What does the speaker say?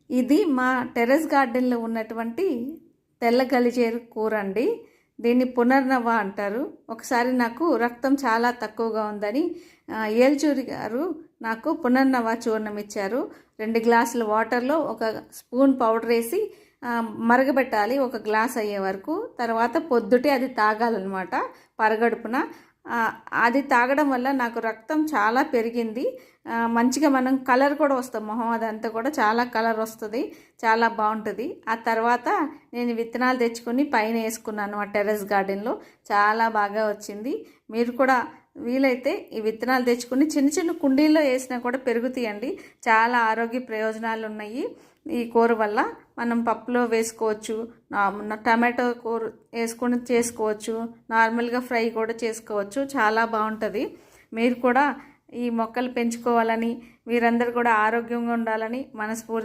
ఇది మా టెర్రస్ గార్డెన్లో ఉన్నటువంటి తెల్ల గలిజేరు కూర అండి. దీన్ని పునర్నవ అంటారు. ఒకసారి నాకు రక్తం చాలా తక్కువగా ఉందని ఏల్చూరి గారు నాకు పునర్నవ చూర్ణం ఇచ్చారు. 2 గ్లాసుల వాటర్లో 1 స్పూన్ పౌడర్ వేసి మరగబెట్టాలి 1 గ్లాస్ అయ్యే వరకు. తర్వాత పొద్దుటే అది తాగాలన్నమాట పరగడుపున. అది తాగడం వల్ల నాకు రక్తం చాలా పెరిగింది. మంచిగా మనం కలర్ కూడా వస్తాం, మొహం అదంతా కూడా చాలా కలర్ వస్తుంది, చాలా బాగుంటుంది. ఆ తర్వాత నేను విత్తనాలు తెచ్చుకొని పైన వేసుకున్నాను ఆ టెర్రస్ గార్డెన్లో. చాలా బాగా వచ్చింది. మీరు కూడా వీలైతే ఈ విత్తనాలు తెచ్చుకొని చిన్న చిన్న కుండీల్లో వేసినా కూడా పెరుగుతాయండి. చాలా ఆరోగ్య ప్రయోజనాలు ఉన్నాయి ఈ కూర వల్ల. మనం పప్పులో వేసుకోవచ్చు, టమాటో కూర వేసుకొని చేసుకోవచ్చు, నార్మల్గా ఫ్రై కూడా చేసుకోవచ్చు. చాలా బాగుంటుంది. మీరు కూడా ఈ మొక్కలు పెంచుకోవాలని, మీరందరూ కూడా ఆరోగ్యంగా ఉండాలని మనస్ఫూర్తి